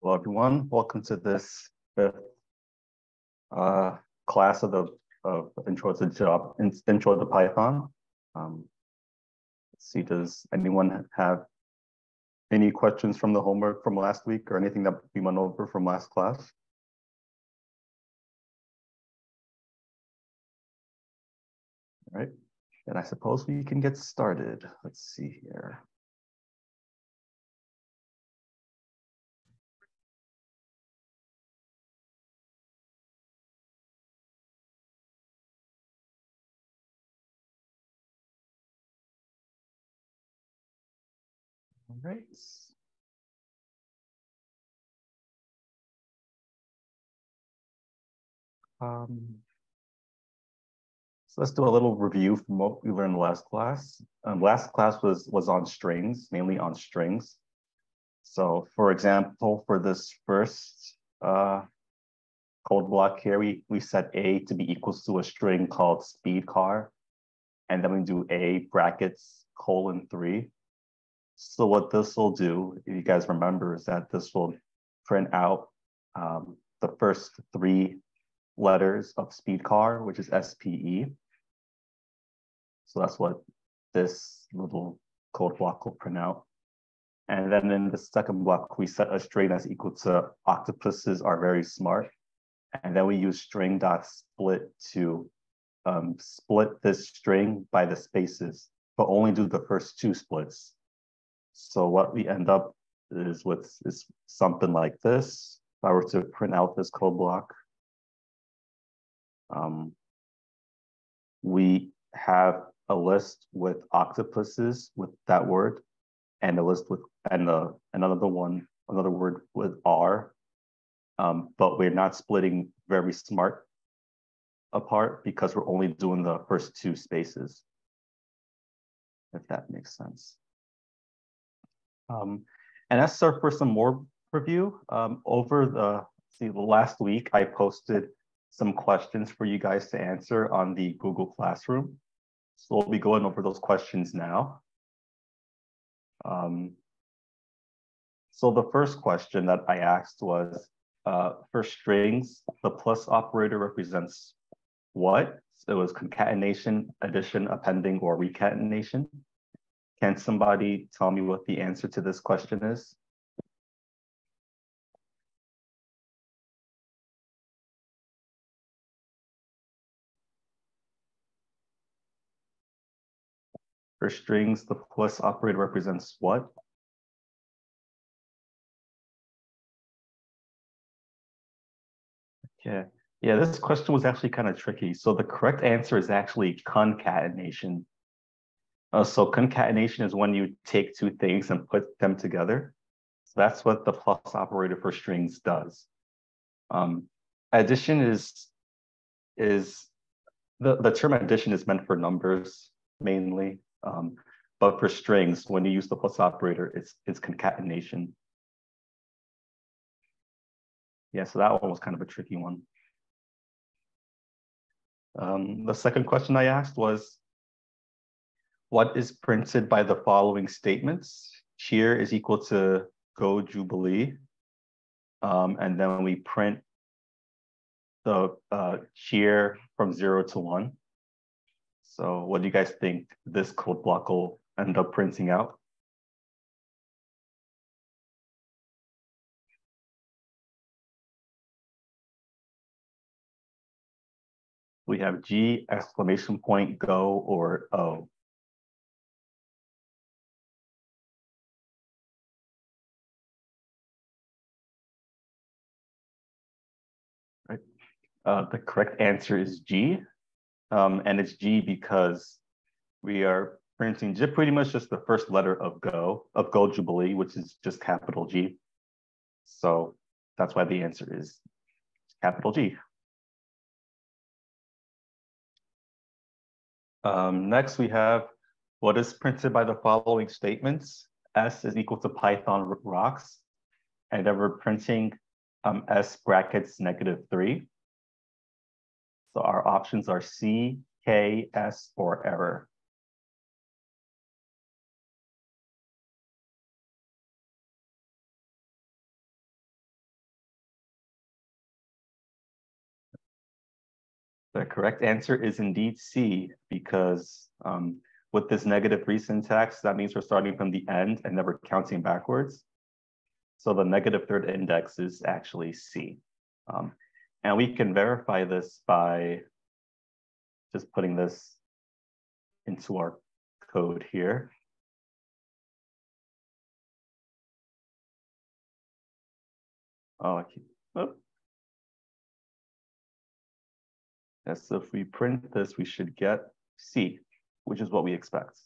Hello, everyone. Welcome to this fifth class of Intro to Python. Let's see, does anyone have any questions from the homework from last week or anything that we went over from last class? All right, and I suppose we can get started. Let's see here. All right. So let's do a little review from what we learned last class. Last class was on strings, mainly on strings. So for example, for this first code block here, we set A to be equals to a string called speed car. And then we do A brackets :3. So what this will do, if you guys remember, is that this will print out the first 3 letters of speed car, which is SPE. So that's what this little code block will print out. And then in the second block, we set a string that's equal to octopuses are very smart. And then we use string.split to split this string by the spaces, but only do the first 2 splits. So what we end up is with is something like this. If I were to print out this code block, we have a list with octopuses with that word, and a list with another word with R, but we're not splitting very smart apart because we're only doing the first 2 spaces, if that makes sense. And that's for some more review. Over the last week, I posted some questions for you guys to answer on the Google Classroom. So we'll be going over those questions now. So the first question that I asked was, for strings, the plus operator represents what? So it was concatenation, addition, appending, or recatenation. Can somebody tell me what the answer to this question is? For strings, the plus operator represents what? Okay. Yeah, this question was actually kind of tricky. So the correct answer is actually concatenation. So concatenation is when you take 2 things and put them together. So that's what the plus operator for strings does. Addition is the term addition is meant for numbers mainly. But for strings, when you use the plus operator, it's concatenation. Yeah, so that one was kind of a tricky one. The second question I asked was, what is printed by the following statements? Cheer is equal to go Jubilee. And then we print the cheer from 0 to 1. So what do you guys think this code block will end up printing out? We have G, exclamation point, go, or O. Right. The correct answer is G. And it's G because we are printing pretty much just the first letter of Go Jubilee, which is just capital G. So that's why the answer is capital G. Next, we have what is printed by the following statements. S is equal to Python rocks. And then we're printing S brackets -3. So our options are C, K, S, or error. The correct answer is indeed C, because with this -3 syntax, that means we're starting from the end and never counting backwards. So the -3rd index is actually C. And we can verify this by just putting this into our code here. Oh, yes, so if we print this, we should get C, which is what we expect.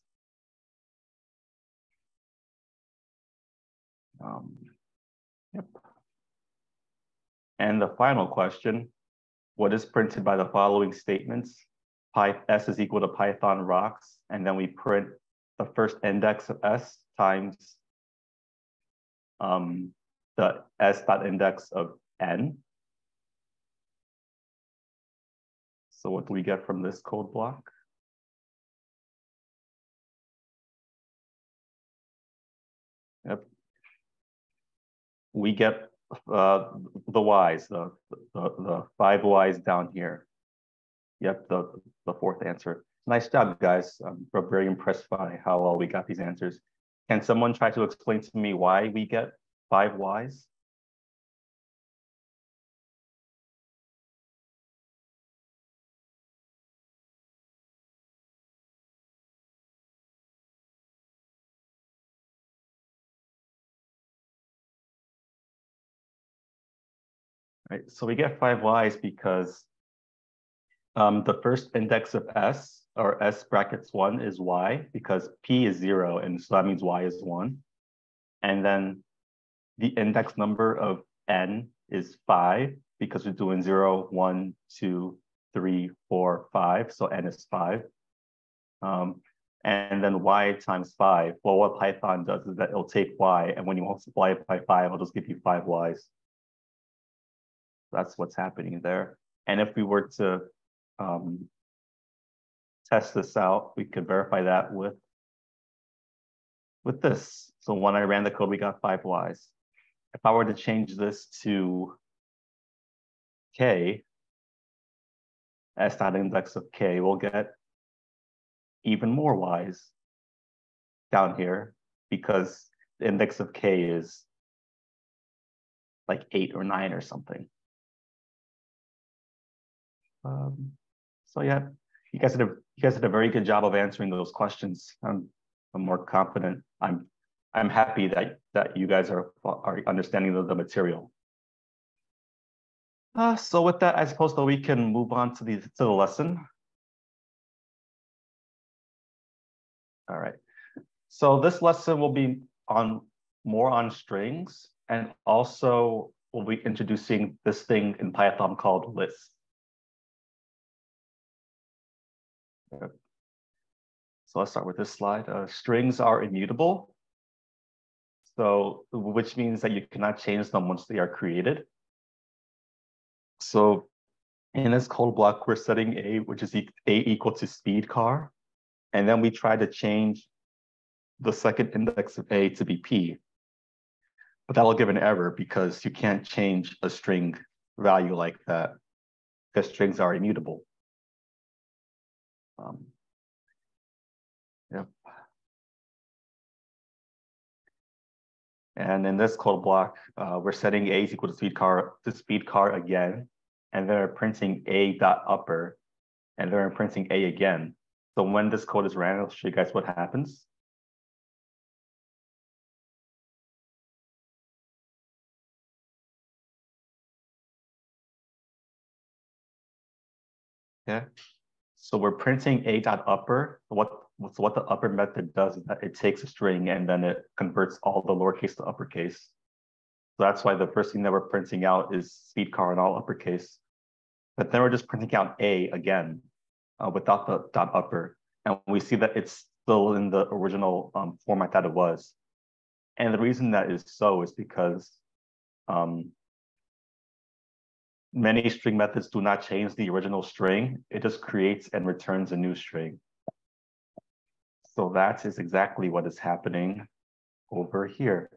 Yep. And the final question, what is printed by the following statements? S is equal to Python rocks, and then we print the first index of S times the S.index of N. So what do we get from this code block? Yep. We get the Y's, the 5 Y's down here. Yep, the fourth answer. Nice job, guys. I'm very impressed by how well we got these answers. Can someone try to explain to me why we get 5 Y's? Right, so we get 5 Y's because the first index of S, or S brackets 1, is Y, because P is 0, and so that means Y is 1. And then the index number of N is 5, because we're doing 0, 1, 2, 3, 4, 5, so N is 5. And then Y times 5. Well, what Python does is that it'll take Y, and when you multiply it by 5, it'll just give you 5 Y's. That's what's happening there. And if we were to test this out, we could verify that with this. So when I ran the code, we got 5 Y's. If I were to change this to K, S.index of K, we'll get even more Y's down here, because the index of K is like 8 or 9 or something. So yeah, you guys did a very good job of answering those questions. I'm more confident. I'm happy that you guys are understanding the material. So with that, I suppose that we can move on to the lesson. All right. So this lesson will be more on strings, and also we'll be introducing this thing in Python called lists. So let's start with this slide. Strings are immutable, so which means that you cannot change them once they are created. So in this code block, we're setting A, which is A equal to speed car, and then we try to change the second index of A to be P. But that'll give an error because you can't change a string value like that, because strings are immutable. Yep. And in this code block, we're setting A is equal to speed car again, and then we're printing A.upper, and then we're printing A again. So when this code is ran, I'll show you guys what happens. Yeah. So we're printing A.upper. What the upper method does is that it takes a string and then it converts all the lowercase to uppercase. So that's why the first thing that we're printing out is speed car in all uppercase. But then we're just printing out A again without the .upper. And we see that it's still in the original format that it was. And the reason that is so is because many string methods do not change the original string. It just creates and returns a new string. So that is exactly what is happening over here.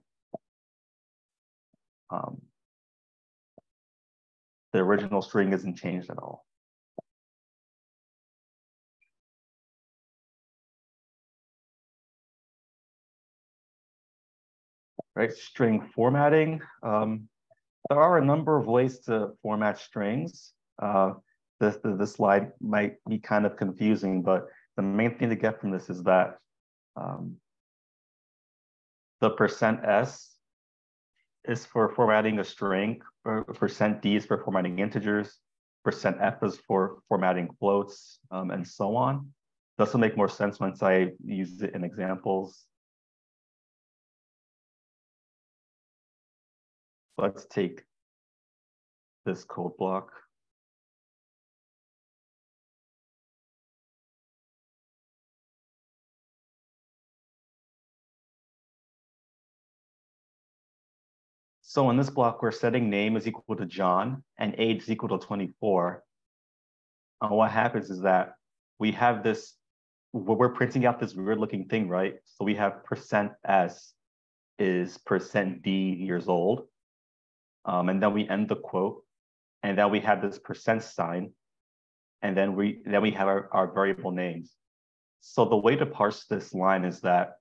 The original string isn't changed at all. right? String formatting. There are a number of ways to format strings. This slide might be kind of confusing, but the main thing to get from this is that the %s is for formatting a string, or %d is for formatting integers, %f is for formatting floats, and so on. This will make more sense once I use it in examples. Let's take this code block. So in this block, we're setting name is equal to John and age is equal to 24. What happens is that we have this, we're printing out this weird looking thing, right? So we have %s is %d years old. And then we end the quote, and then we have this %sign, and then we have our variable names. So the way to parse this line is that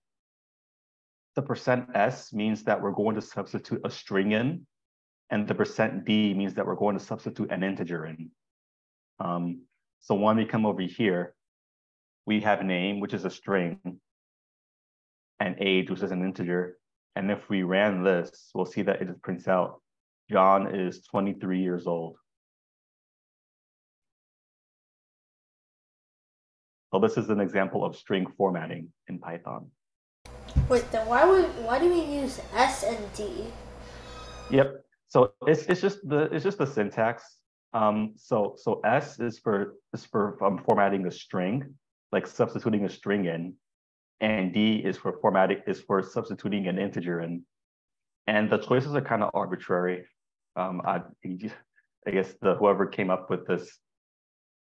the %s means that we're going to substitute a string in, and the %d means that we're going to substitute an integer in. So when we come over here, we have name, which is a string, and age, which is an integer. And if we ran this, we'll see that it just prints out John is 23 years old. So this is an example of string formatting in Python. Wait, then why do we use S and D? Yep. So it's just the syntax. So S is for formatting a string, like substituting a string in, and D is for substituting an integer in. And the choices are kind of arbitrary. I guess whoever came up with this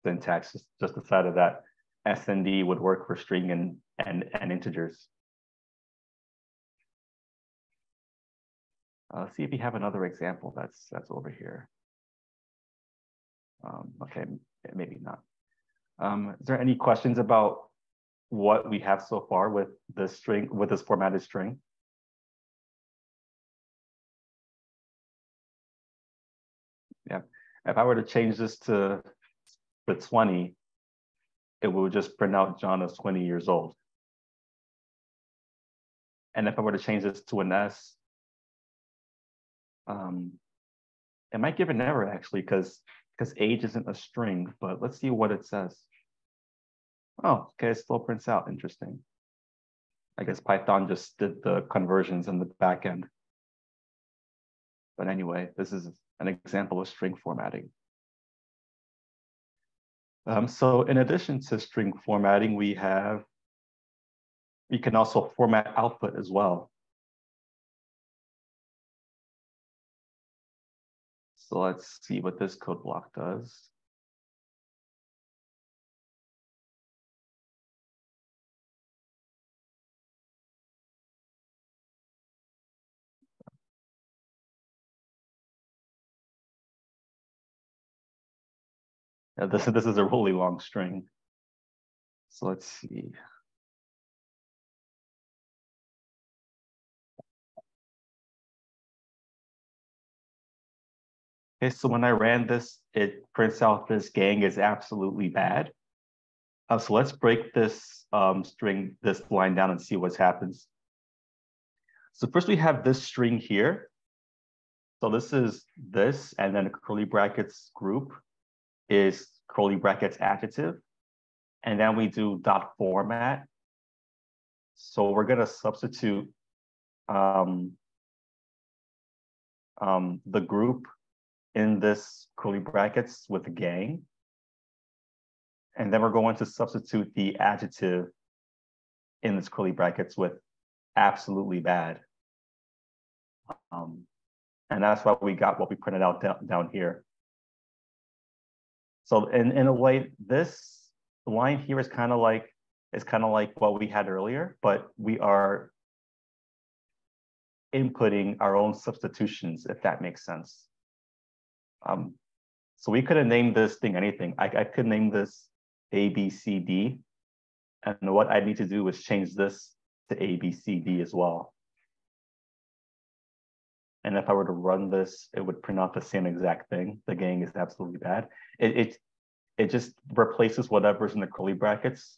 syntax just decided that S and D would work for string and integers. See if you have another example that's over here. Okay, maybe not. Is there any questions about what we have so far with this string, with this formatted string? Yeah, if I were to change this to 20, it will just print out John is 20 years old. And if I were to change this to an S, it might give an error actually, because age isn't a string, but let's see what it says. Oh, okay, it still prints out, interesting. I guess Python just did the conversions in the back end. But anyway, this is an example of string formatting. So in addition to string formatting, we can also format output as well. So let's see what this code block does. This is a really long string. So let's see. Okay, so when I ran this, it prints out this gang is absolutely bad. So let's break this this line down and see what happens. So first we have this string here. So this is this, and then curly brackets group is curly brackets adjective. And then we do dot format. So we're gonna substitute the group in this curly brackets with the gang. And then we're going to substitute the adjective in this curly brackets with absolutely bad. And that's why we got what we printed out down here. So in a way, this line here is kind of like what we had earlier, but we are inputting our own substitutions, if that makes sense. So we could have named this thing anything. I could name this A, B, C, D. And what I need to do is change this to A, B, C, D as well. And if I were to run this, it would print out the same exact thing. The gang is absolutely bad. It just replaces whatever's in the curly brackets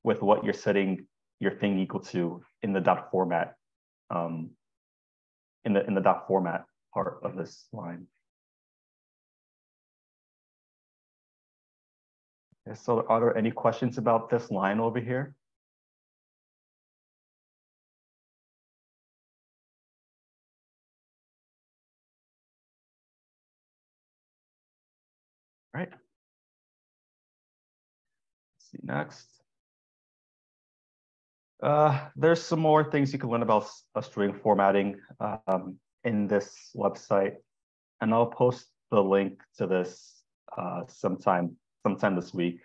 with what you're setting your thing equal to in the dot format, in the dot format part of this line. Okay, so are there any questions about this line over here? All right. Let's see next. There's some more things you can learn about string formatting in this website, and I'll post the link to this sometime this week.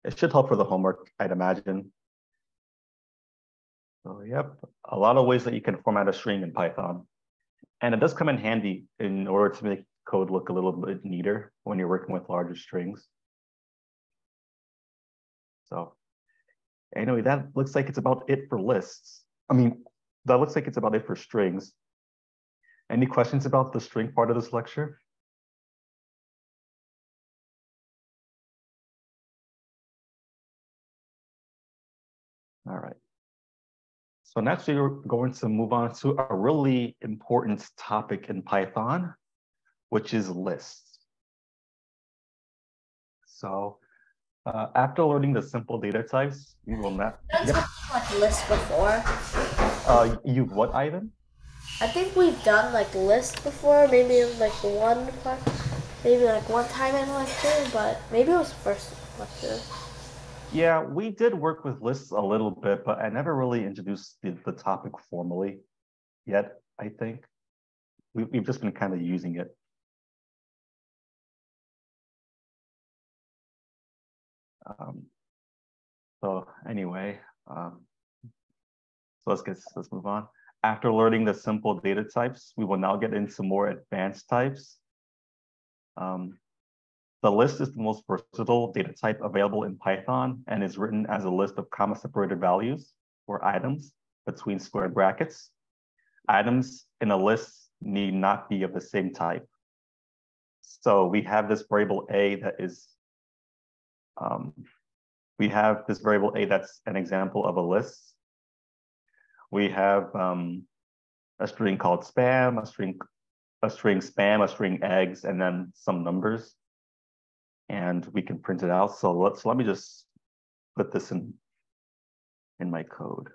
It should help for the homework, I'd imagine. So yep, a lot of ways that you can format a string in Python. And it does come in handy in order to make code look a little bit neater when you're working with larger strings. So anyway, that looks like it's about it for lists. I mean, that looks like it's about it for strings. Any questions about the string part of this lecture? All right. So next we're going to move on to a really important topic in Python, which is lists. So after learning the simple data types, we will not. Yep. Like lists before. You've what, Ivan? I think we've done like lists before, maybe like one time in lecture, but maybe it was the first lecture. Yeah, we did work with lists a little bit, but I never really introduced the topic formally yet, I think. We've just been kind of using it. So anyway, so let's move on. After learning the simple data types, we will now get into more advanced types. The list is the most versatile data type available in Python and is written as a list of comma separated values or items between square brackets. Items in a list need not be of the same type. So we have this variable A that is, we have this variable A that's an example of a list. We have a string called spam, a string spam, a string eggs, and then some numbers. And we can print it out. So let me just put this in my code.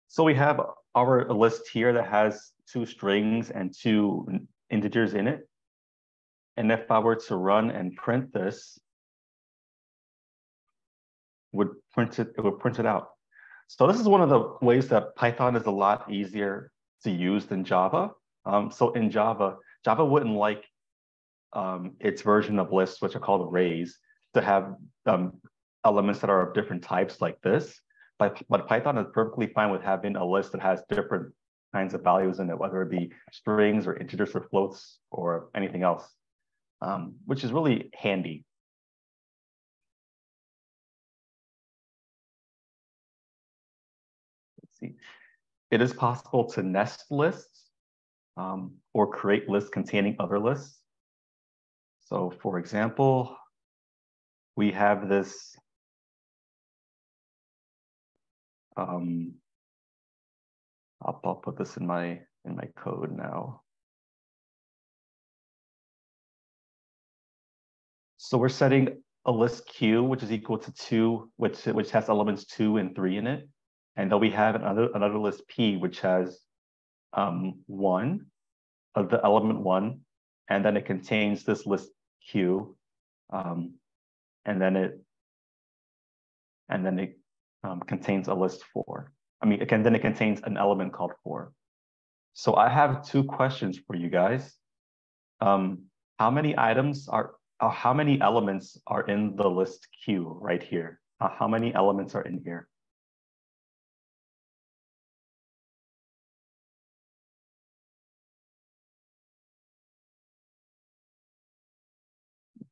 So we have our list here that has 2 strings and 2 integers in it. And if I were to run and print this, it would print it out. So this is one of the ways that Python is a lot easier to use than Java. So in Java wouldn't like its version of lists, which are called arrays, to have elements that are of different types like this. But Python is perfectly fine with having a list that has different kinds of values in it, whether it be strings or integers or floats or anything else, which is really handy. Let's see. It is possible to nest lists or create lists containing other lists. So for example, we have this I'll put this in my code now. So we're setting a list Q, which is equal to 2, which has elements 2 and 3 in it. And then we have another list P, which has 1 of the element 1, and then it contains this list Q, and then it contains a list 4. I mean, then it contains an element called 4. So I have 2 questions for you guys. How many elements are in the list Q right here? How many elements are in here?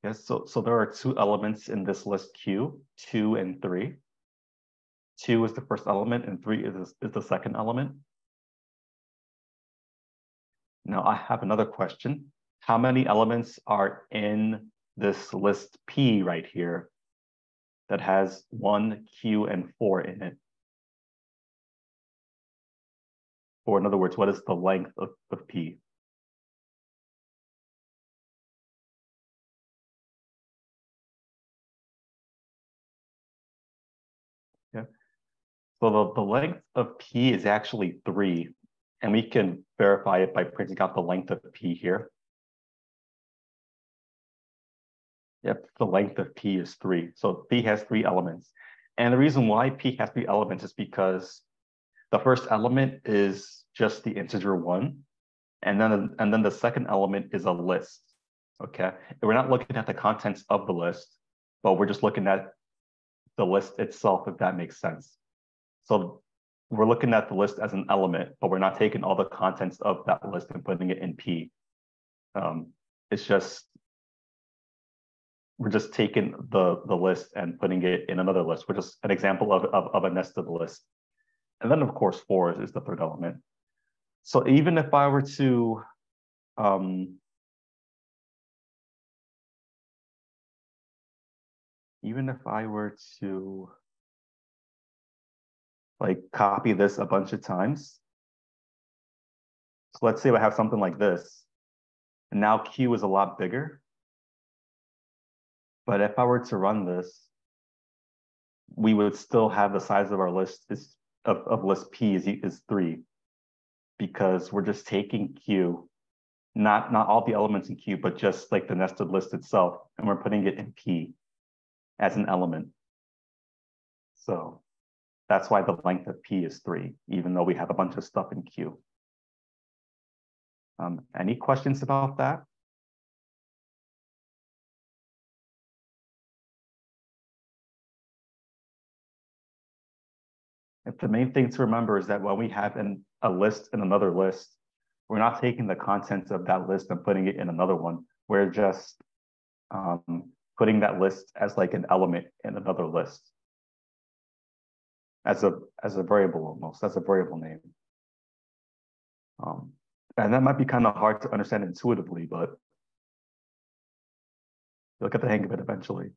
Yes, so there are 2 elements in this list Q, 2 and 3. 2 is the first element and 3 is the second element. Now I have another question. How many elements are in this list P right here that has 1, Q, and 4 in it? Or in other words, what is the length of P? Yeah. So the length of P is actually 3, and we can verify it by printing out the length of P here. Yep, the length of P is 3. So P has 3 elements. And the reason why P has 3 elements is because the first element is just the integer 1, and then the second element is a list. Okay, and we're not looking at the contents of the list, but we're just looking at the list itself, if that makes sense. So we're looking at the list as an element, but we're not taking all the contents of that list and putting it in P. It's just, we're just taking the list and putting it in another list, which is an example of a nested list. And then of course 4 is the third element. So even if I were to like copy this a bunch of times. So let's say I have something like this, and now Q is a lot bigger. But if I were to run this, we would still have the size of our list of list P is 3, because we're just taking Q, not all the elements in Q, but just like the nested list itself, and we're putting it in P as an element. So that's why the length of P is 3, even though we have a bunch of stuff in Q. Any questions about that? If the main thing to remember is that when we have a list in another list, we're not taking the contents of that list and putting it in another one. We're just putting that list as like an element in another list, as a variable almost, as a variable name. And that might be kind of hard to understand intuitively, but you'll get the hang of it eventually.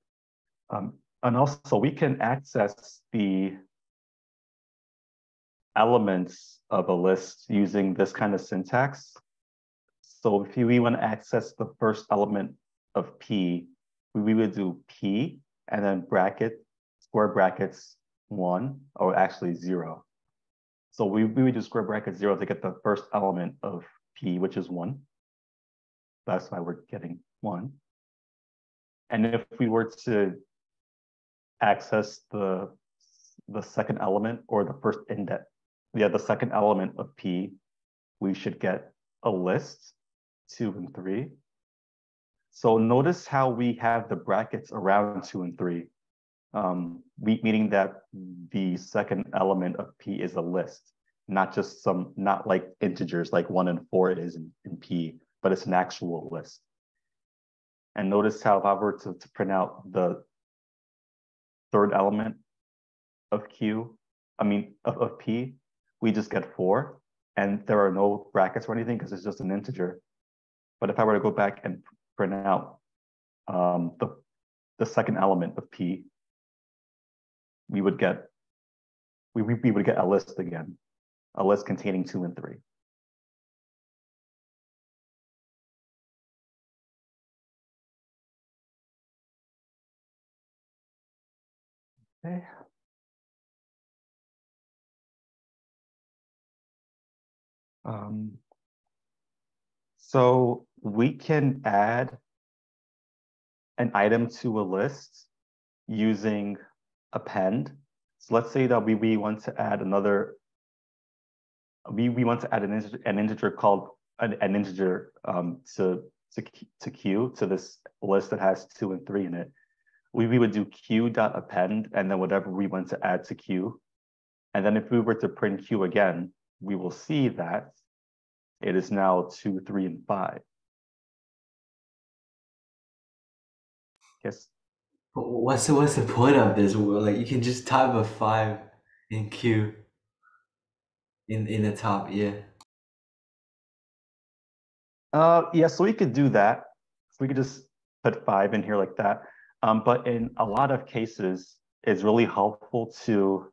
And also we can access the elements of a list using this kind of syntax. So if we want to access the first element of P, we would do P and then square brackets 1, or actually 0. So we would do square bracket 0 to get the first element of P, which is 1. That's why we're getting 1. And if we were to access the second element, or the first index, the second element of P, we should get a list 2 and 3. So notice how we have the brackets around 2 and 3, meaning that the second element of P is a list, not like integers like 1 and 4 it is in P, but it's an actual list. And notice how if I were to print out the third element of of P, we just get 4, and there are no brackets or anything because it's just an integer. But if I were to go back and print out the second element of P, we would get a list again, a list containing 2 and 3. Okay. So we can add an item to a list using append. So let's say that we want to add we want to add an integer called an integer to Q, to this list that has 2 and 3 in it. We would do q.append and then whatever we want to add to Q. And then if we were to print Q again, we will see that it is now 2, 3, and 5. Yes. But what's the point of this? Like, you can just type a 5 in Q in the top, yeah. Yeah, so we could do that. So we could just put 5 in here like that. But in a lot of cases, it's really helpful to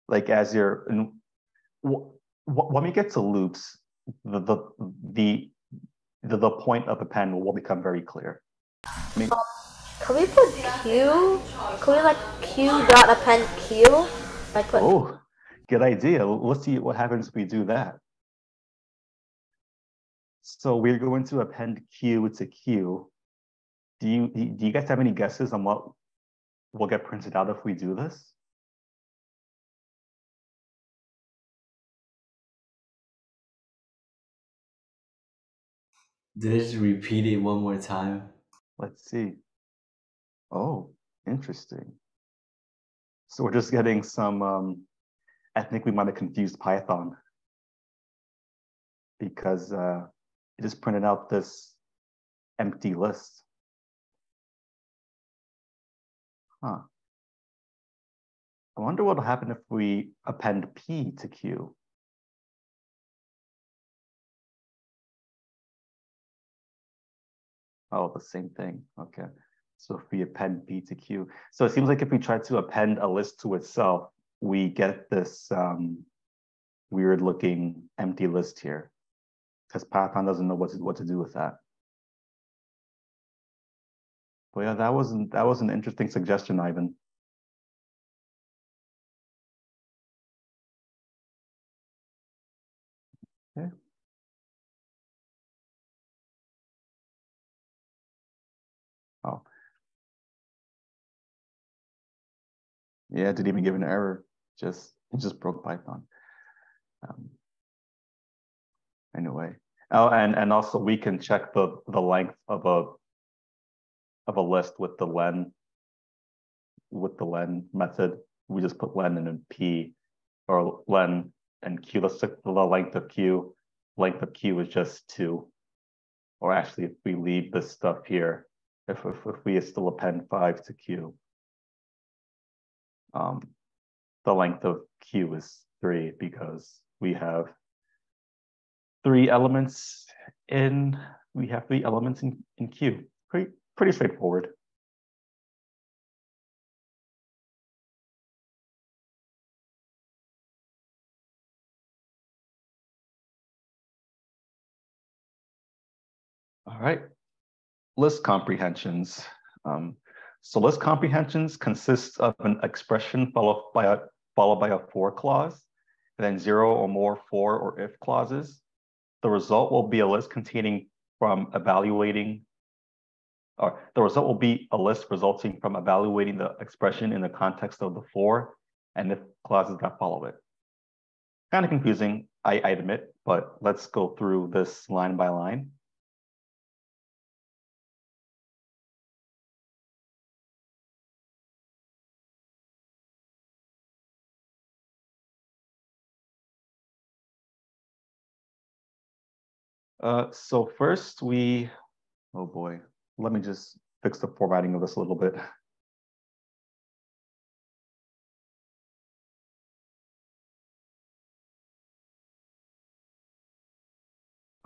like as you're when we get to loops, the the the the point of a pen will become very clear. I mean, Can we put Q? Can we like Q dot append Q? Like put oh, good idea. Let's see what happens if we do that. So we're going to append Q to Q. Do you guys have any guesses on what will get printed out if we do this? Just repeat it one more time. Let's see. Oh, interesting. So we're just getting some, I think we might have confused Python because it just printed out this empty list. Huh. I wonder what will happen if we append P to Q. Oh, the same thing. Okay. So if we append P to Q. So it seems like if we try to append a list to itself, we get this weird looking empty list here because Python doesn't know what to do with that. But yeah, that was an interesting suggestion, Ivan. Okay. Oh, yeah, it didn't even give an error. It just broke Python. Um, anyway. Oh, and also we can check the length of a list with the len method. We just put len and then p or len and q. Let's check the length of q. Length of q is just 2. Or actually, if we leave this stuff here, if we still append 5 to q, the length of q is 3 because we have 3 elements in q. Pretty straightforward. All right, list comprehensions. So list comprehensions consists of an expression followed by a for clause, and then 0 or more for or if clauses. The result will be a list containing from evaluating, or the result will be a list resulting from evaluating the expression in the context of the for and if clauses that follow it. Kind of confusing, I admit, but let's go through this line by line. So first oh boy, let me just fix the formatting of this a little bit.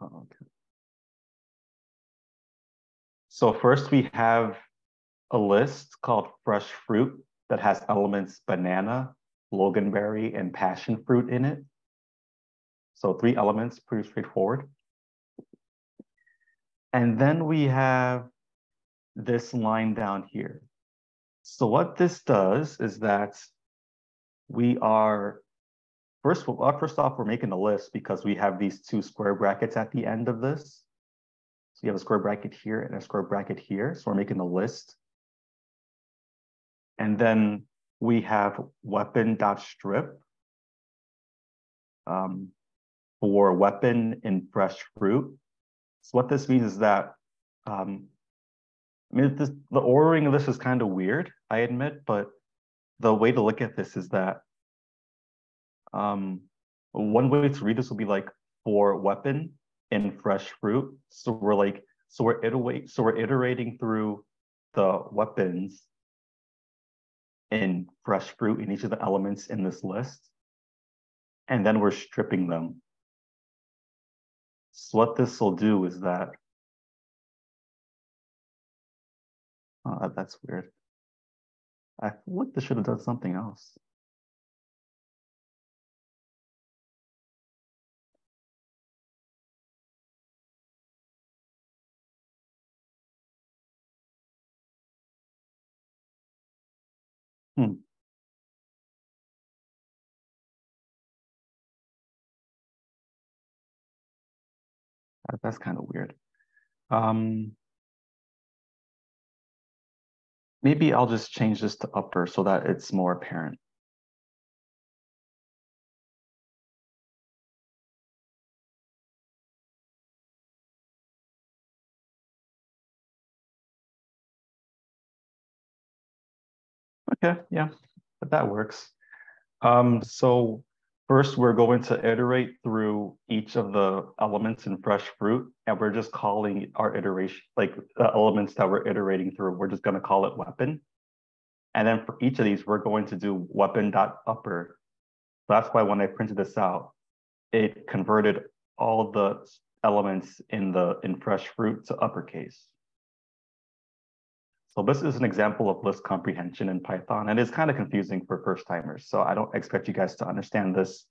Okay. So first we have a list called fresh fruit that has elements banana, loganberry, and passion fruit in it. So 3 elements, pretty straightforward. And then we have this line down here. So what this does is that we are, first off, we're making a list because we have these 2 square brackets at the end of this. So you have a square bracket here and a square bracket here. So we're making a list. And then we have weapon.strip for weapon in fresh fruit. So what this means is that, the ordering of this is kind of weird, I admit, but the way to look at this is that one way to read this will be like for weapon in fresh fruit. So we're iterating through the weapons in fresh fruit in each of the elements in this list, and then we're stripping them. So what this will do is that, that's weird. I feel like this should have done something else. That's kind of weird. Maybe I'll just change this to upper so that it's more apparent. Okay, yeah, but that works. So first we're going to iterate through each of the elements in fresh fruit, and we're just calling our iteration, like the elements that we're iterating through, we're just going to call it weapon. And then for each of these, we're going to do weapon.upper. That's why when I printed this out, it converted all the elements in fresh fruit to uppercase. So this is an example of list comprehension in Python, and it's kind of confusing for first timers. So I don't expect you guys to understand this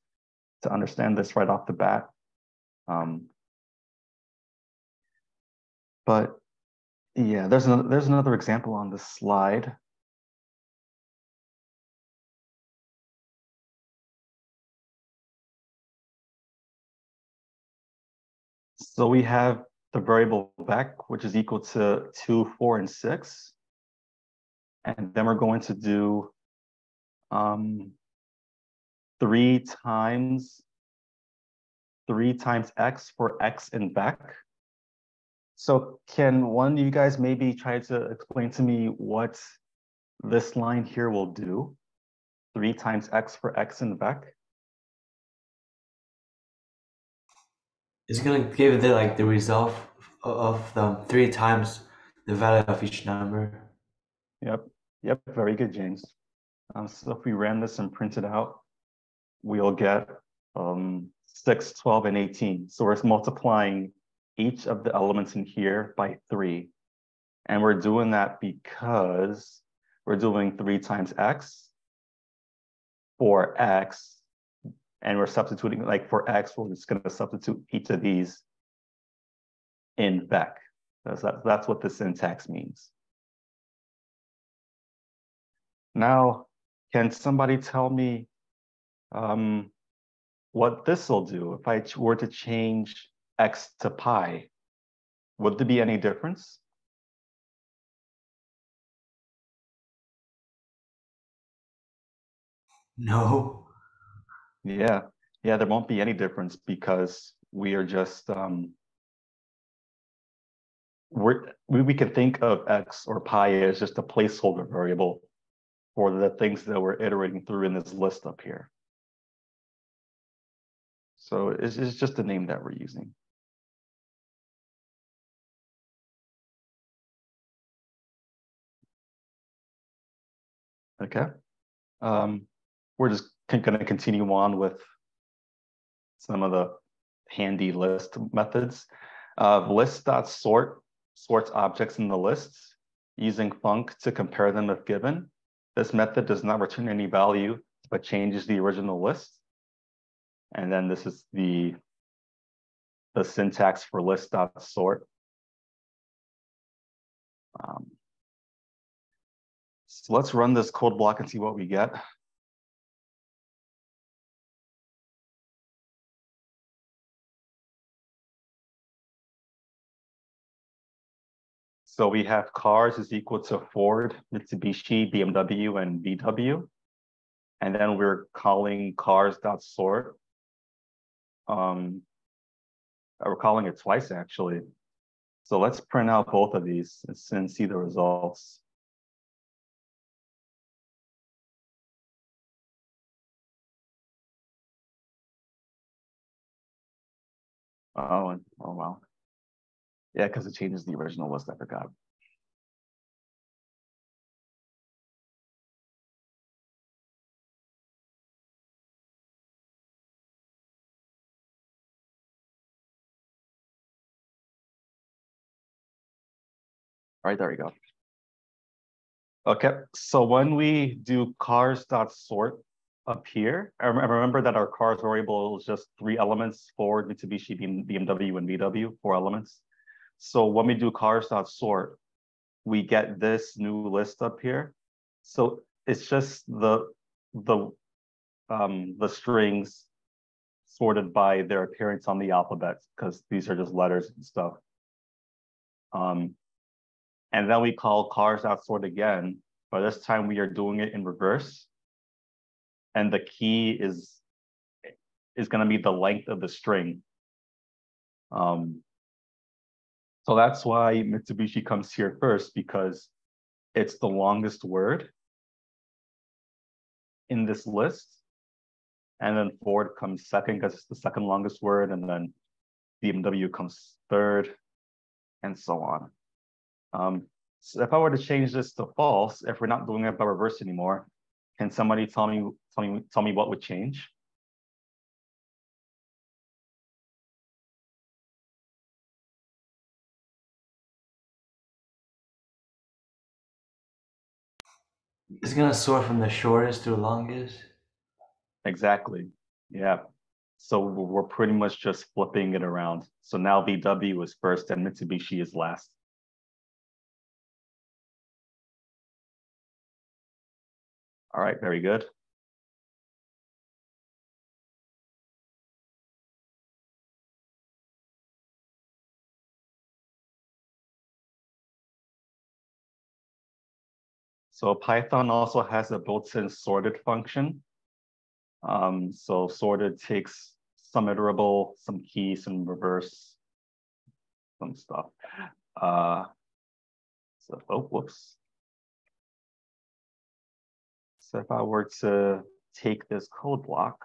right off the bat. But yeah, there's another example on this slide. So we have the variable vec, which is equal to 2, 4, and 6. And then we're going to do 3 times x for x in vec. So can one of you guys maybe try to explain to me what this line here will do? 3 times x for x in vec? It's gonna give the result of the 3 times the value of each number. Yep, very good, James. So if we ran this and print it out, we'll get 6, 12, and 18. So we're multiplying each of the elements in here by 3. And we're doing that because we're doing 3 times x for x, and we're substituting, like for x, we're just going to substitute each of these in vec. That's what the syntax means. Now, can somebody tell me what this will do if I were to change x to pi? Would there be any difference? No. Yeah, there won't be any difference because we are just we can think of x or pi as just a placeholder variable for the things that we're iterating through in this list up here. So it's just the name that we're using. Okay. We're just going to continue on with some of the handy list methods. List.sort sorts objects in the lists using func to compare them if given. This method does not return any value, but changes the original list. And then this is the syntax for list.sort. So let's run this code block and see what we get. So we have cars is equal to Ford, Mitsubishi, BMW, and VW. And then we're calling cars.sort. We're calling it twice, actually. So let's print out both of these and see the results. Oh wow. Yeah, because it changes the original list, I forgot. All right, there we go. Okay, so when we do cars.sort up here, I remember that our cars variable is just 3 elements: Ford, Mitsubishi, BMW, and VW, 4 elements. So when we do cars.sort, we get this new list up here. So it's just the strings sorted by their appearance on the alphabet, because these are just letters and stuff. And then we call cars.sort again, but this time we are doing it in reverse. And the key is going to be the length of the string. So that's why Mitsubishi comes here first, because it's the longest word in this list. And then Ford comes second because it's the second longest word. And then BMW comes third, and so on. So if I were to change this to false, if we're not doing it by reverse anymore, can somebody tell me what would change? It's gonna sort from the shortest to the longest. Exactly. Yeah. So we're pretty much just flipping it around. So now VW is first and Mitsubishi is last. All right, very good. So Python also has a built-in sorted function. So sorted takes some iterable, some key, some reverse, some stuff. Whoops. So if I were to take this code block,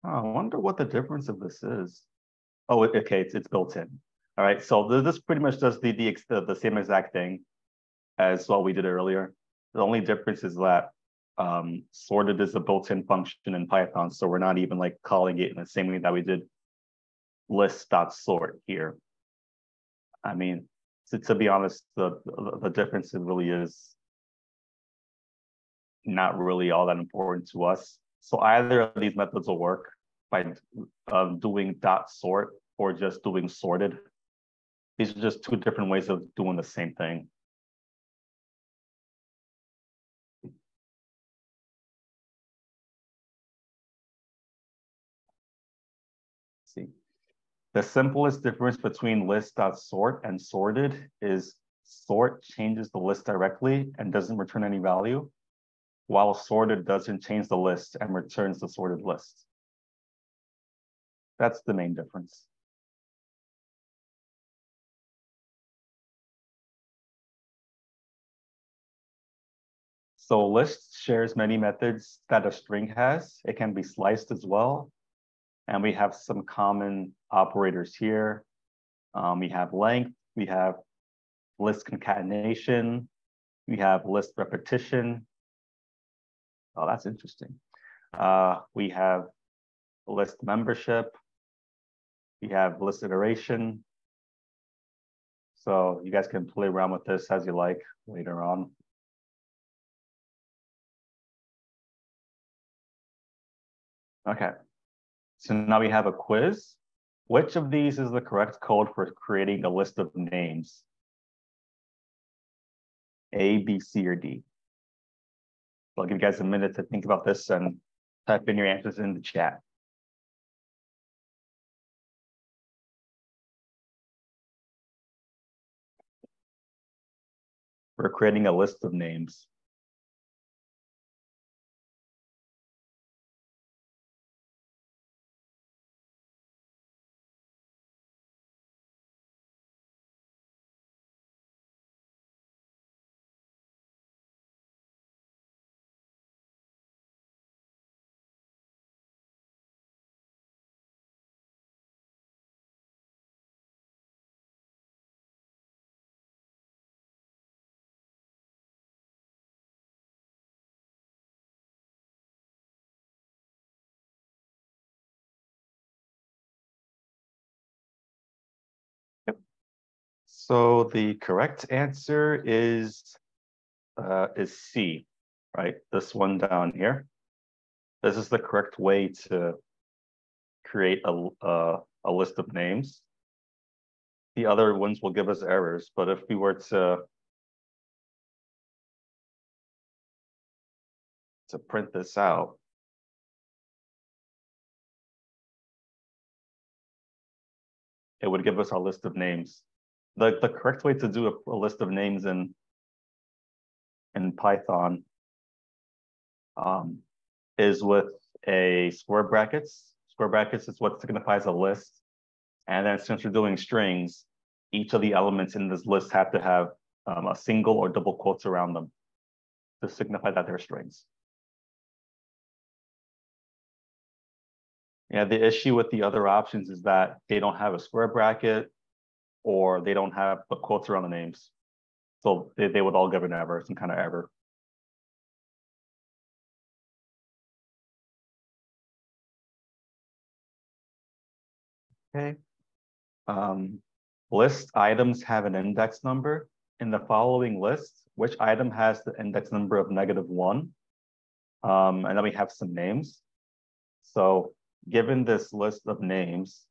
I wonder what the difference of this is. Oh, okay, it's built in. All right, so this pretty much does the same exact thing as what we did earlier. The only difference is that sorted is a built-in function in Python, so we're not even like calling it in the same way that we did list.sort here. I mean, to be honest, the difference really is not really all that important to us. So either of these methods will work by doing .sort or just doing sorted. These are just 2 different ways of doing the same thing. See, the simplest difference between list.sort and sorted is sort changes the list directly and doesn't return any value, while sorted doesn't change the list and returns the sorted list. That's the main difference. So list shares many methods that a string has. It can be sliced as well. And we have some common operators here. We have length, we have list concatenation, we have list repetition. Oh, that's interesting. We have list membership, we have list iteration. So you guys can play around with this as you like later on. Okay, so now we have a quiz. Which of these is the correct code for creating a list of names? A, B, C, or D? So I'll give you guys a minute to think about this and type in your answers in the chat. We're creating a list of names. So the correct answer is C, right? This one down here. This is the correct way to create a list of names. The other ones will give us errors, but if we were to print this out, it would give us our list of names. The correct way to do a list of names in Python is with a square brackets. Square brackets is what signifies a list. And then since we're doing strings, each of the elements in this list have to have a single or double quotes around them to signify that they're strings. Yeah, the issue with the other options is that they don't have a square bracket or they don't have the quotes around the names. So they would all give an error, some kind of error. Okay. List items have an index number. In the following list, which item has the index number of -1? And then we have some names. So given this list of names,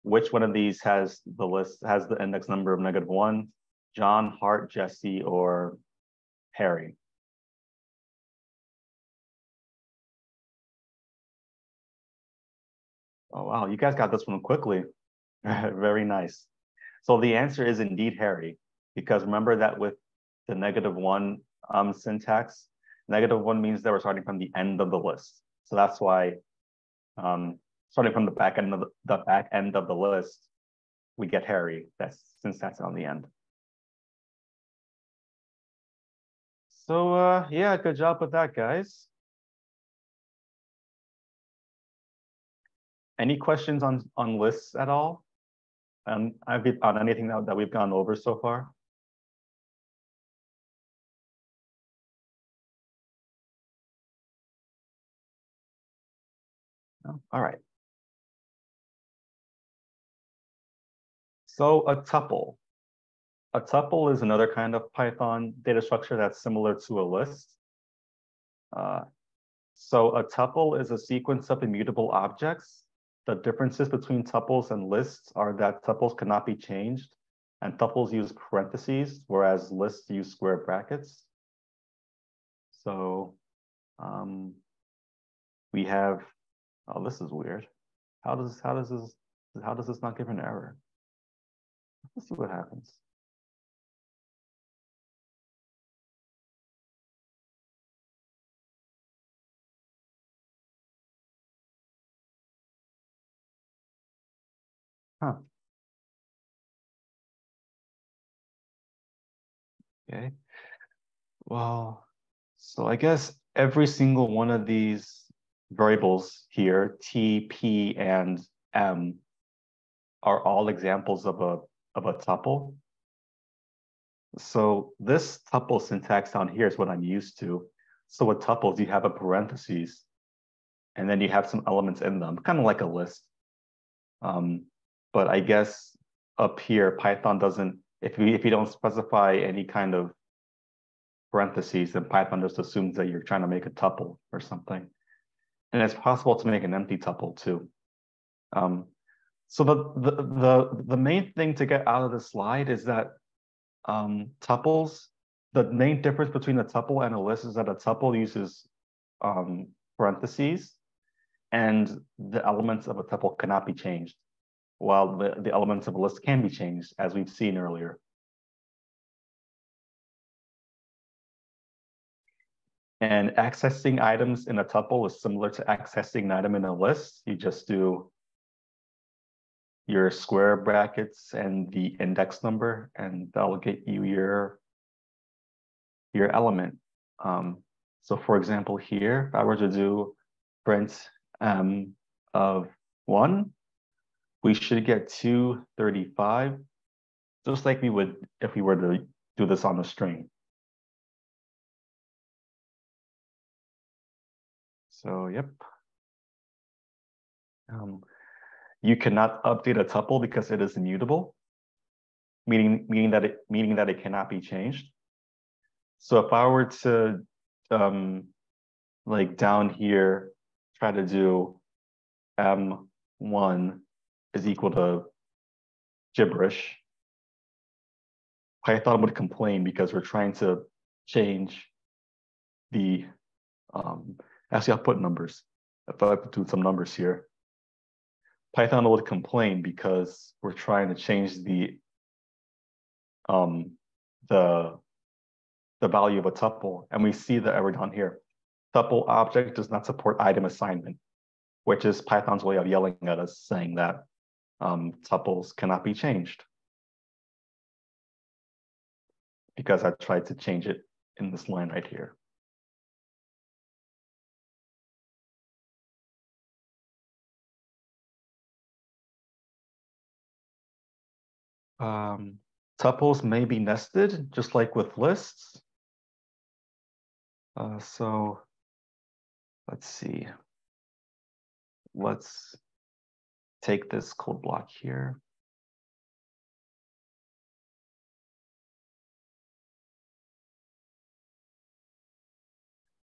which one of these has the index number of -1? John, Hart, Jesse, or Harry? Oh, wow, you guys got this one quickly. Very nice. So the answer is indeed Harry, because remember that with the -1 syntax, -1 means that we're starting from the end of the list. So that's why starting from the back end of the list, we get Harry. Since that's on the end. So yeah, good job with that, guys. Any questions on lists at all? On anything that we've gone over so far? No? All right. So a tuple. A tuple is another kind of Python data structure that's similar to a list. So a tuple is a sequence of immutable objects. The differences between tuples and lists are that tuples cannot be changed, and tuples use parentheses, whereas lists use square brackets. So we have, oh, this is weird. How does this not give an error? Let's see what happens. Huh. Okay. Well, so I guess every single one of these variables here, T, P, and M, are all examples of a tuple. So this tuple syntax down here is what I'm used to. So with tuples, you have a parentheses, and then you have some elements in them, kind of like a list. But I guess up here, Python doesn't, if you don't specify any kind of parentheses, then Python just assumes that you're trying to make a tuple or something. And it's possible to make an empty tuple too. So the main thing to get out of the slide is that tuples, the main difference between a tuple and a list is that a tuple uses parentheses, and the elements of a tuple cannot be changed, while the elements of a list can be changed, as we've seen earlier. And accessing items in a tuple is similar to accessing an item in a list. You just do your square brackets and the index number, and that'll get you your element. So for example, here, if I were to do print of 1, we should get 235, just like we would if we were to do this on a string. So, yep. You cannot update a tuple because it is immutable, meaning that it cannot be changed. So if I were to like down here try to do M1 is equal to gibberish, Python would complain because we're trying to change the actually I'll put numbers. If I do some numbers here, Python would complain because we're trying to change the value of a tuple, and we see the error down here. Tuple object does not support item assignment, which is Python's way of yelling at us, saying that tuples cannot be changed. Because I tried to change it in this line right here. Tuples may be nested, just like with lists. So let's see. Let's take this code block here.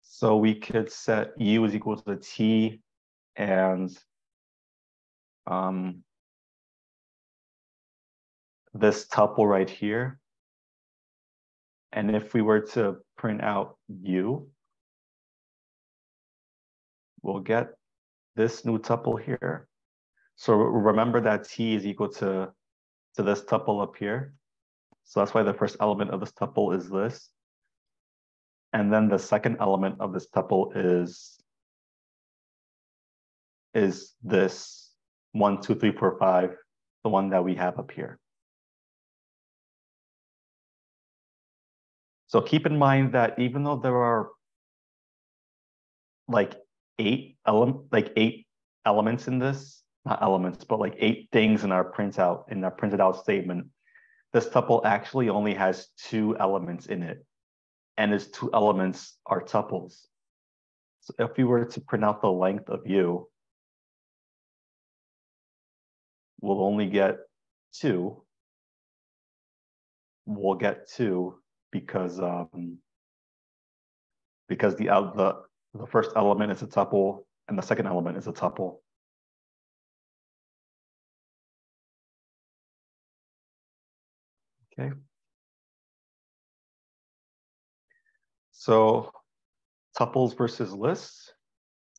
So we could set U is equal to T and this tuple right here. And if we were to print out U, we'll get this new tuple here. So remember that T is equal to this tuple up here. So that's why the first element of this tuple is this. And then the second element of this tuple is this 1, 2, 3, 4, 5, the one that we have up here. So keep in mind that even though there are like eight elements in this, not elements, but like 8 things in our printed out statement, this tuple actually only has 2 elements in it, and its 2 elements are tuples. So if we were to print out the length of U, we'll only get 2. We'll get 2 because the first element is a tuple and the second element is a tuple. Okay. So tuples versus lists.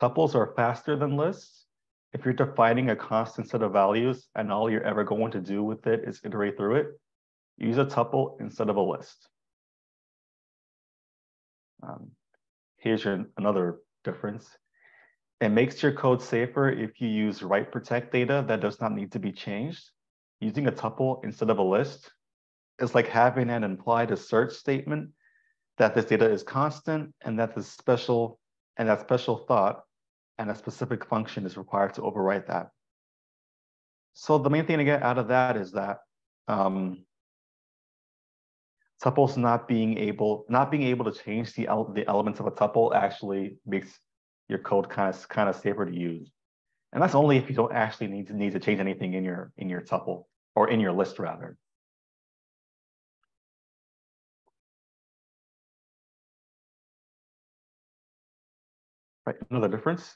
Tuples are faster than lists. If you're defining a constant set of values and all you're ever going to do with it is iterate through it, use a tuple instead of a list. Here's another difference. It makes your code safer if you use write protect data that does not need to be changed. Using a tuple instead of a list is like having an implied assert statement that this data is constant and that that special thought and a specific function is required to overwrite that. So the main thing to get out of that is that tuples not being able to change the elements of a tuple actually makes your code kind of safer to use. And that's only if you don't actually need to change anything in your tuple, or in your list rather. Right, another difference.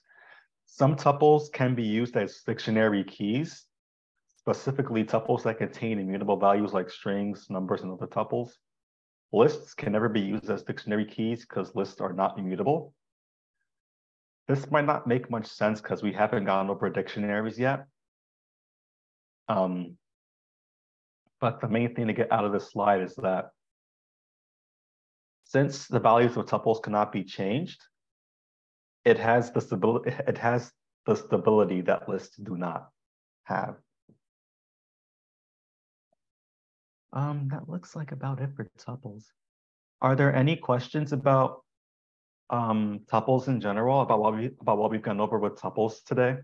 Some tuples can be used as dictionary keys, specifically tuples that contain immutable values like strings, numbers, and other tuples. Lists can never be used as dictionary keys because lists are not immutable. This might not make much sense because we haven't gone over dictionaries yet. But the main thing to get out of this slide is that since the values of tuples cannot be changed, it has the stability that lists do not have. That looks like about it for tuples. Are there any questions about tuples in general, about what we've gone over with tuples today?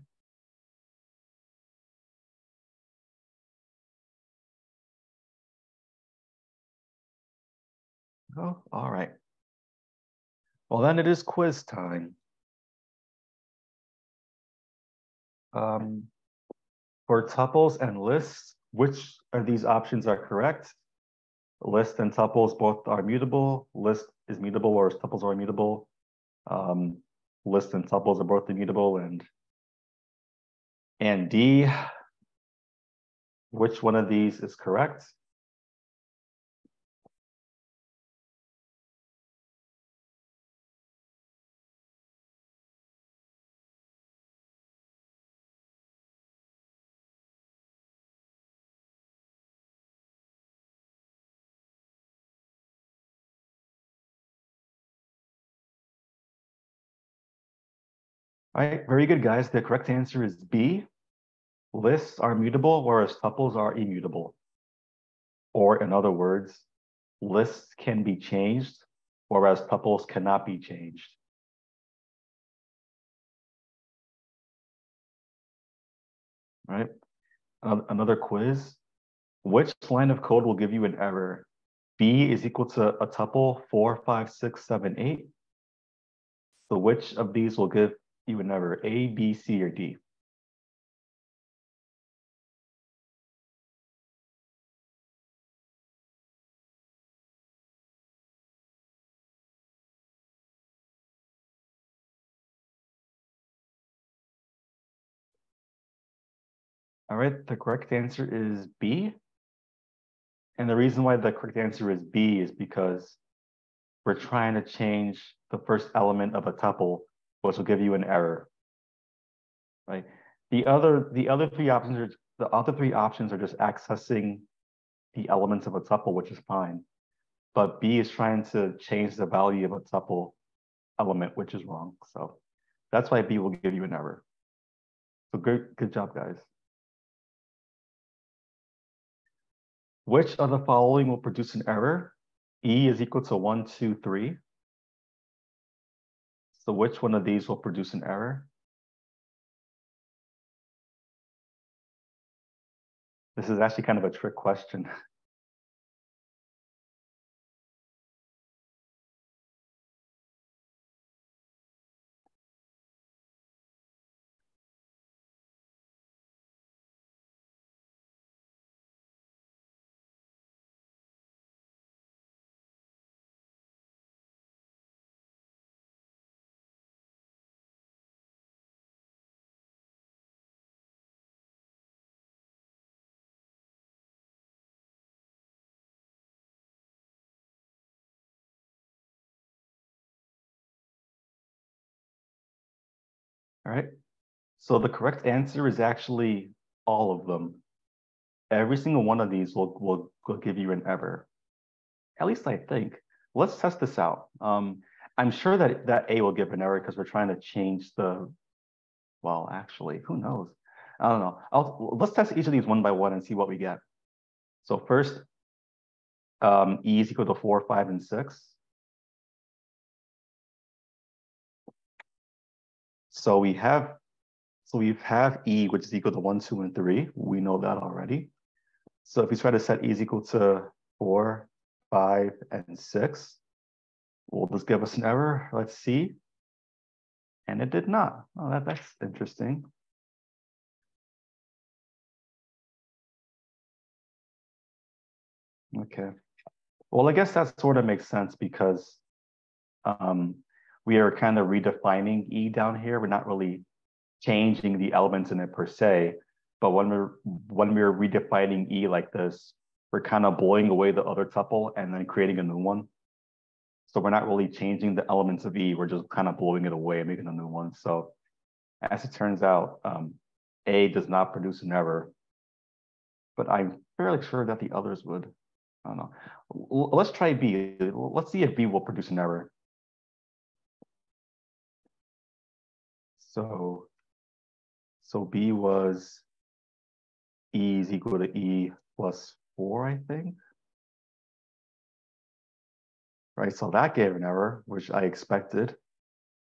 Oh, all right. Well, then it is quiz time. For tuples and lists, which of these options are correct? List and tuples both are mutable. List is mutable, whereas tuples are immutable. List and tuples are both immutable, and D, which one of these is correct? All right, very good, guys. The correct answer is B. Lists are mutable, whereas tuples are immutable. Or in other words, lists can be changed, whereas tuples cannot be changed. All right, another quiz. Which line of code will give you an error? B is equal to a tuple 4, 5, 6, 7, 8. So which of these will give you an error? A, B, C, or D? All right, the correct answer is B. And the reason why the correct answer is B is because we're trying to change the first element of a tuple, which will give you an error, right? The other three options are just accessing the elements of a tuple, which is fine. But B is trying to change the value of a tuple element, which is wrong. So that's why B will give you an error. So good job, guys. Which of the following will produce an error? E is equal to 1, 2, 3. So which one of these will produce an error? This is actually kind of a trick question. All right. So the correct answer is actually all of them. Every single one of these will give you an error. At least I think. Let's test this out. I'm sure that A will give an error because we're trying to change the, well, actually, who knows? I don't know. Let's test each of these one by one and see what we get. So first, E is equal to 4, 5, and 6. So we have E, which is equal to 1, 2, and 3. We know that already. So if we try to set E is equal to 4, 5, and 6, will this give us an error? Let's see. And it did not. Oh, that's interesting. Okay. Well, I guess that sort of makes sense because we are kind of redefining E down here. We're not really changing the elements in it per se, but when we're redefining E like this, we're kind of blowing away the other tuple and then creating a new one. So we're not really changing the elements of E. We're just kind of blowing it away and making a new one. So as it turns out, A does not produce an error, but I'm fairly sure that the others would. I don't know. Let's try B. Let's see if B will produce an error. So B was E is equal to E plus 4, I think. Right, so that gave an error, which I expected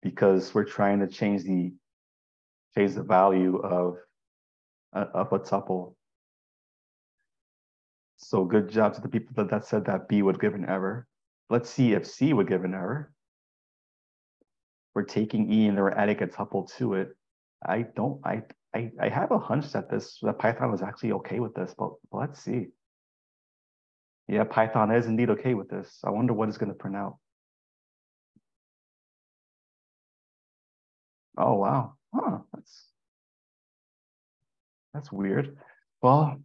because we're trying to change the value of a tuple. So good job to the people that said that B would give an error. Let's see if C would give an error. We're taking E and we're adding a tuple to it. I I have a hunch that Python was actually okay with this, but let's see. Yeah, Python is indeed okay with this. I wonder what it's going to print out. Oh, wow. Huh, that's weird. Well,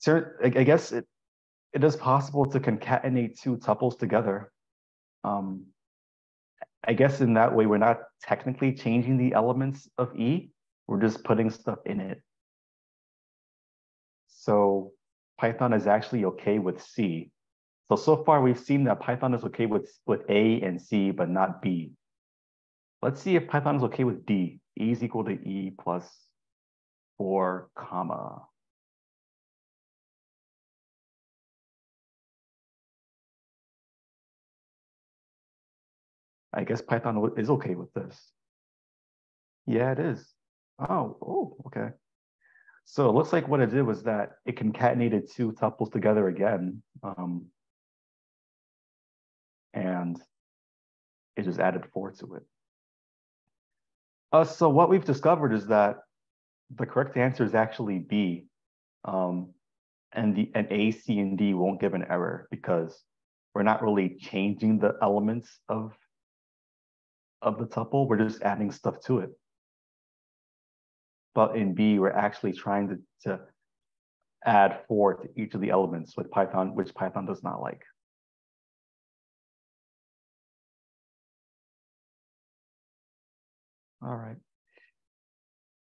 I guess it is possible to concatenate two tuples together. I guess in that way, we're not technically changing the elements of E. We're just putting stuff in it. So Python is actually okay with C. So far we've seen that Python is okay with A and C, but not B. Let's see if Python is okay with D. E is equal to E plus 4 comma. I guess Python is okay with this. Yeah, it is. Oh, okay. So it looks like what it did was that it concatenated two tuples together again. And it just added 4 to it. So what we've discovered is that the correct answer is actually B. And A, C, and D won't give an error because we're not really changing the elements of the tuple. We're just adding stuff to it. But in B, we're actually trying to add 4 to each of the elements with Python, which Python does not like. All right.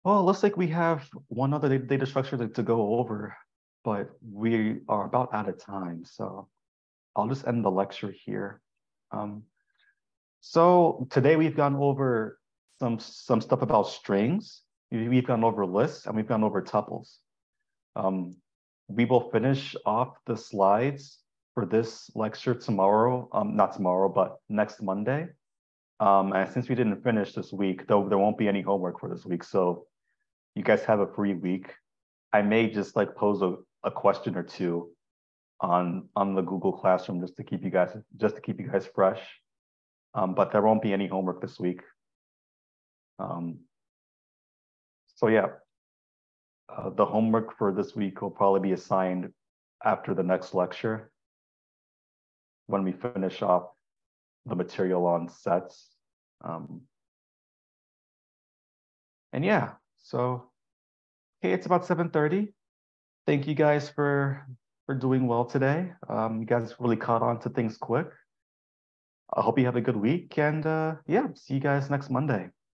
Well, it looks like we have one other data structure to go over, but we are about out of time. So I'll just end the lecture here. So today we've gone over some stuff about strings. We've gone over lists and we've gone over tuples. We will finish off the slides for this lecture tomorrow, not tomorrow, but next Monday. And since we didn't finish this week, though there won't be any homework for this week, so you guys have a free week. I may just like pose a question or two on the Google Classroom just to keep you guys fresh. But there won't be any homework this week. So yeah, the homework for this week will probably be assigned after the next lecture when we finish off the material on sets. And yeah, so, okay, it's about 7:30. Thank you guys for doing well today. You guys really caught on to things quick. I hope you have a good week and yeah, see you guys next Monday.